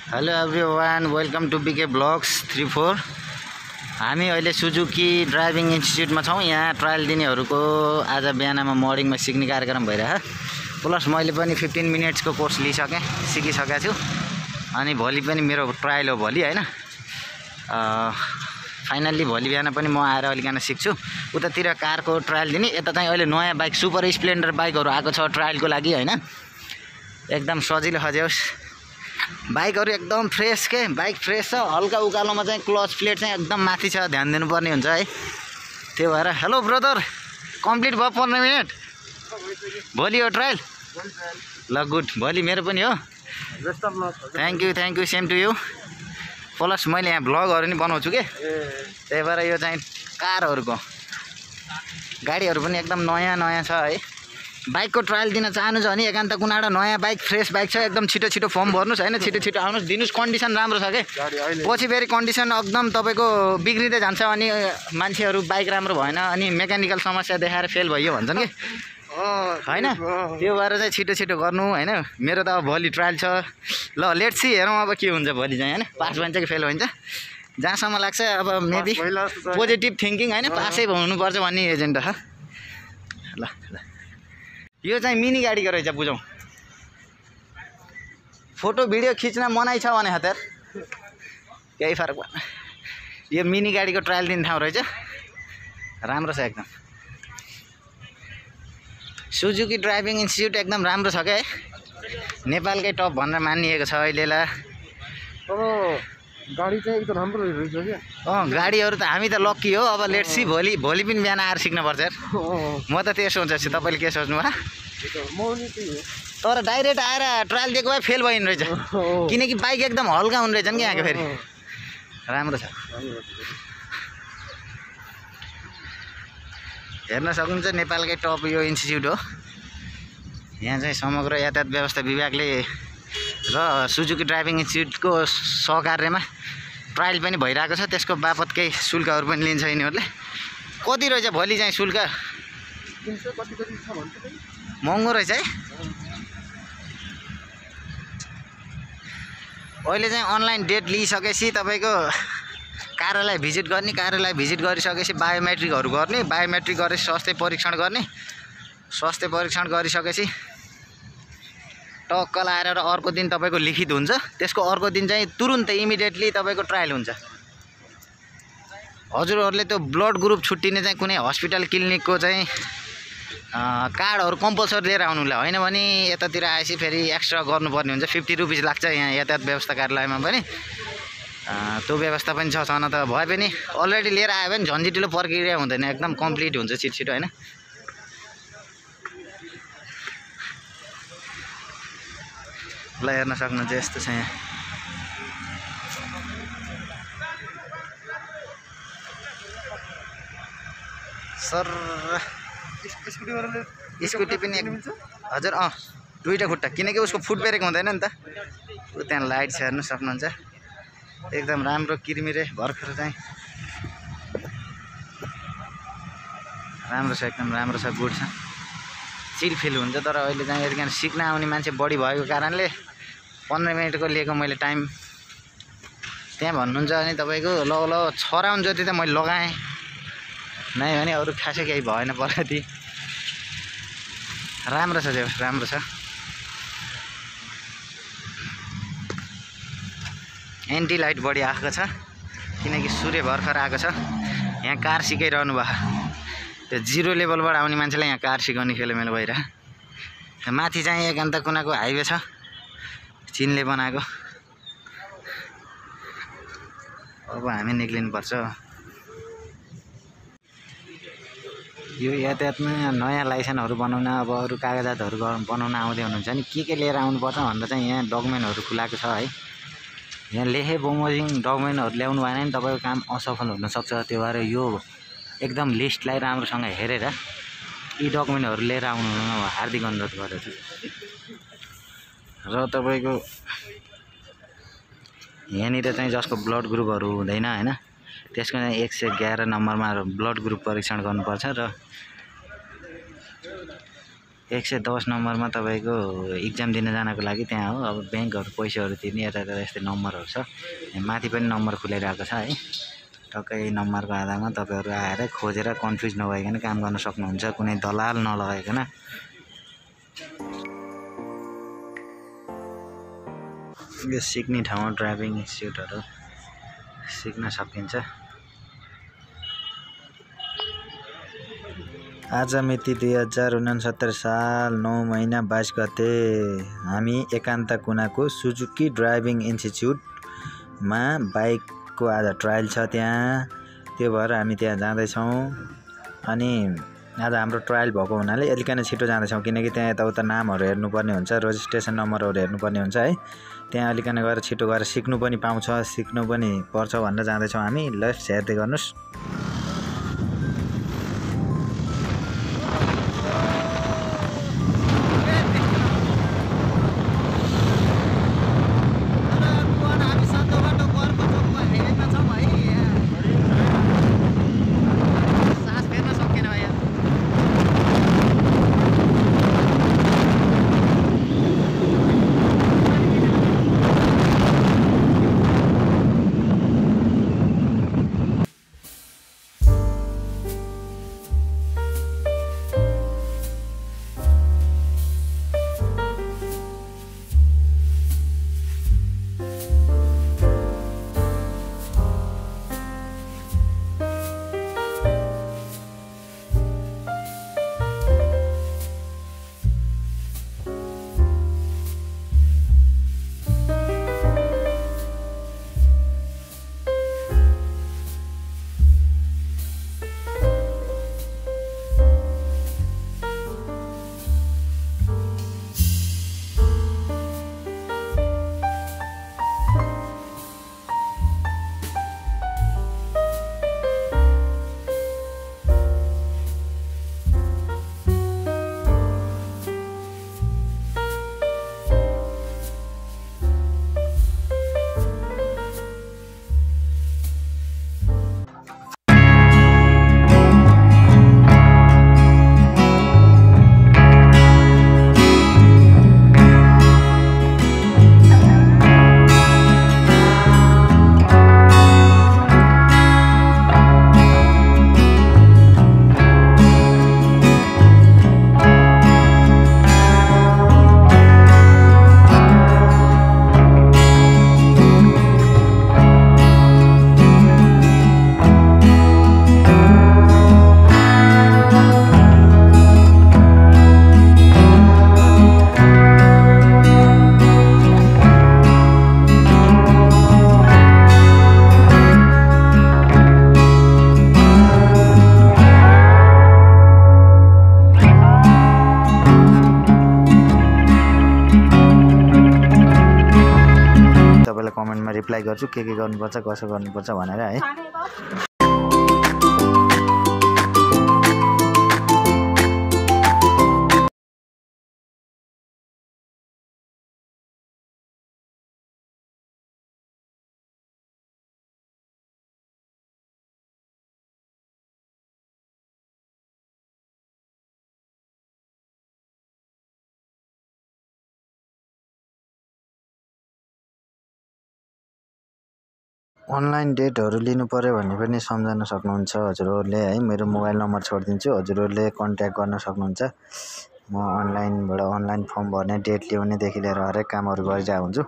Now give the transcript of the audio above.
Hello everyone, welcome to BK blogs 34। हामी अहिले Suzuki driving इन्स्टिट्युटमा छौँ। यहाँ ट्रायल दिनेहरूको आज बिहानमा मर्निङमा सिक्ने कार्यक्रम भइरहेछ। प्लस मैले पनि 15 मिनट्सको कोर्स लिइसकेँ, सिकिसकेको छु। अनि भोलि पनि मेरो ट्रायल हो भोलि हैन। फाइनल्ली भोलि बिहान पनि म आएर अलिकन सिक्छु। उतातिर कारको ट्रायल दिने, यता चाहिँ अहिले नयाँ बाइक सुपर स्प्लेन्डर बाइकहरू आएको छ ट्रायलको लागि हैन। एकदम सजिलो खज्योस्, बाइकहरू एकदम फ्रेस के, बाइक फ्रेस छ। हल्का उकालोमा चाहिँ क्लच प्लेट चाहिँ एकदम माथि छ, ध्यान दिनुपर्ने हुन्छ है। त्यो भएर हेलो ब्रदर, कम्प्लिट भयो 15 मिनट। भोलि हो ट्रायल ल, गुड। भोलि मेरो पनि हो। Thank you same to you. Plus मैले यहाँ भ्लगहरू नि बनाउँछु के, त्यही भएर यो चाहिँ कारहरूको गाडीहरू पनि एकदम नयाँ नयाँ छ है। बाइकको ट्रायल दिन चाहनुहुन्छ भने एकान्त कुनाबाट नयाँ बाइक, फ्रेस बाइक छ, एकदम छिटो फोर्म भर्नुहोस् हैन। छिटो आउनुहोस्, दिनुहोस्। कन्डिसन राम्रो छ के, पछि फेरि कन्डिसन एकदम तपाईँको बिग्रिँदै जान्छ अनि मान्छेहरू बाइक राम्रो भएन अनि मेकानिकल समस्या देखाएर फेल भयो भन्छन् कि हैन। त्यो भएर चाहिँ छिटो गर्नु हैन। मेरो त अब भोलि ट्रायल छ। ल लेट्स सी, हेरौँ अब के हुन्छ भोलि चाहिँ हैन। पास भन्छ कि फेल भन्छ, जहाँसम्म लाग्छ अब मेबी पोजिटिभ थिङ्किङ हैन, पासै हुनुपर्छ भन्ने एजेन्डा छ। ल यो चाहिँ मिनी गाडीको रहेछ, बुझौँ। फोटो भिडियो खिच्न मनाइ छ भने हतार केही फरक पर्दैन। यो मिनी गाडीको ट्रायल दिने ठाउँ रहेछ, राम्रो छ एकदम। सुजुकी ड्राइभिङ इन्स्टिट्युट एकदम राम्रो छ क्या, नेपालकै टप भनेर मानिएको छ अहिलेलाई। गाडी चाहिँ एकदम राम्रो रहेछ क्या। गाडीहरू त हामी त लक्की हो। अब लेट्स सी, भोलि पनि बिहान आएर सिक्नुपर्छ यार। म त त्यो सोच्छु, तपाईँले के सोच्नु भयो? तर डाइरेक्ट आएर ट्रायल दिएको भए फेल भइन् रहेछ, किनकि बाइक एकदम हल्का हुने रहेछन् कि यहाँको। फेरि राम्रो छ, हेर्न सक्नुहुन्छ। नेपालकै टप यो इन्स्टिट्युट हो। यहाँ चाहिँ समग्र यातायात व्यवस्था विभागले र सुजुकी ड्राइभिङ इन्स्टिट्युटको सहकार्यमा ट्रायल पनि भइरहेको छ। त्यसको बापत केही शुल्कहरू पनि लिन्छ यिनीहरूले। कति रहेछ भोलि चाहिँ शुल्क? महँगो रहेछ है। अहिले चाहिँ अनलाइन डेट लिइसकेपछि तपाईँको कार्यालय भिजिट गर्ने, कार्यालय भिजिट गरिसकेपछि बायोमेट्रिकहरू गर्ने, बायोमेट्रिक गरेपछि स्वास्थ्य परीक्षण गर्ने, स्वास्थ्य परीक्षण गरिसकेपछि टक्क लाएर अर्को दिन तपाईँको लिखित हुन्छ। त्यसको अर्को दिन चाहिँ तुरुन्तै इमिडिएटली तपाईँको ट्रायल हुन्छ। हजुरहरूले त्यो ब्लड ग्रुप छुट्टिने चाहिँ कुनै हस्पिटल क्लिनिकको चाहिँ कार्डहरू कम्पलसरी लिएर आउनु होला, होइन भने यतातिर आएपछि फेरि एक्स्ट्रा गर्नुपर्ने हुन्छ। 50 रुपिस लाग्छ यहाँ यातायात व्यवस्था कार्यालयमा पनि। त्यो व्यवस्था पनि छ, छन त भए पनि अलरेडी लिएर आयो भने झन्झटिलो प्रक्रिया हुँदैन, एकदम कम्प्लिट हुन्छ छिटो होइन। ल हेर्न सक्नुहुन्छ, यस्तो छ यहाँ। सर स्कुटी पनि हजुर दुईवटा खुट्टा, किनकि उसको फुट ब्रेक हुँदैन नि त। ऊ त्यहाँ लाइट छ, हेर्नु सक्नुहुन्छ। एकदम राम्रो किरमिरे भर्खर चाहिँ राम्रो छ, एकदम राम्रो छ, गुड छ, चिल फिल हुन्छ। तर अहिले चाहिँ यतिखेर सिक्न आउने मान्छे बढी भएको कारणले 15 मिनटको लिएको मैले टाइम। त्यहाँ भन्नुहुन्छ अनि तपाईँको ल 6 राउन्ड जति त मैले लगाएँ नै भने अरू खासै केही भएन प्रगति। राम्रो छ त्यो, राम्रो छ। एन्टी लाइट बढी आएको छ, किनकि सूर्य भर्खर आएको छ। यहाँ कार सिकाइरहनु भयो, त्यो 0 लेभलबाट आउने मान्छेलाई यहाँ कार सिकाउने खेलमेलो भइरह। माथि चाहिँ एकान्त कुनाको हाइवे छ, चिनले बनाएको। अब हामी निक्लिनुपर्छ। यो यातायातमा नयाँ लाइसेन्सहरू बनाउन, अब अरू कागजातहरू बनाउन आउँदै हुनुहुन्छ नि के लिएर आउनुपर्छ भनेर चाहिँ यहाँ डकुमेन्टहरू खुलाएको छ है। यहाँ लेखे बमोजिङ डकुमेन्टहरू ल्याउनु भएन भने तपाईँको काम असफल हुनसक्छ। त्यो भएर यो एकदम लिस्टलाई राम्रोसँग हेरेर यी डकुमेन्टहरू लिएर आउनु हार्दिक अनुरोध गर्दछु। र तपाईँको यहाँनिर चाहिँ जसको ब्लड ग्रुपहरू हुँदैन होइन, त्यसको चाहिँ 111 नम्बरमा ब्लड ग्रुप परीक्षण गर्नुपर्छ। र 110 नम्बरमा तपाईँको इक्जाम दिन जानको लागि त्यहाँ हो। अब ब्याङ्कहरू पैसाहरू तिर्ने यता यस्तै नम्बरहरू छ। माथि पनि नम्बर खुलाइरहेको छ है। टक्कै यही नम्बरको आधारमा तपाईँहरू आएर खोजेर कन्फ्युज नभइकन काम गर्न सक्नुहुन्छ, कुनै दलाल नलगाइकन। यो सिक्ने ठाउँ ड्राइभिङ इन्स्टिट्युटहरू सिक्न सकिन्छ। आज मिति 2069 साल 9 महिना 22 गते हामी एकान्त कुनाको सुजुकी ड्राइभिङ इन्स्टिट्युटमा बाइकको आज ट्रायल छ त्यहाँ। त्यो भएर हामी त्यहाँ जाँदैछौँ। अनि आज हाम्रो ट्रायल भएको हुनाले अलिकति छिटो जाँदैछौँ, किनकि त्यहाँ यताउता नामहरू हेर्नुपर्ने हुन्छ, रजिस्ट्रेसन नम्बरहरू हेर्नुपर्ने हुन्छ है। त्यहाँ अलिकति गएर छिटो गएर सिक्नु पनि पाउँछ, सिक्नु पनि पर्छ भनेर जाँदैछौँ हामी। लेफ्ट हेर्दै गर्नुहोस्। कमेन्टमा रिप्लाई गर्छु के गर्नुपर्छ, कसो गर्नुपर्छ भनेर है। अनलाइन डेटहरू लिनु पर्यो भन्ने पनि सम्झन सक्नुहुन्छ हजुरहरूले है। मेरो मोबाइल नम्बर छोडिदिन्छु, हजुरहरूले कन्ट्याक्ट गर्न सक्नुहुन्छ। म अनलाइन फर्म भर्ने, डेट ल्याउनेदेखि लिएर हरेक कामहरू गरिरहेको हुन्छु।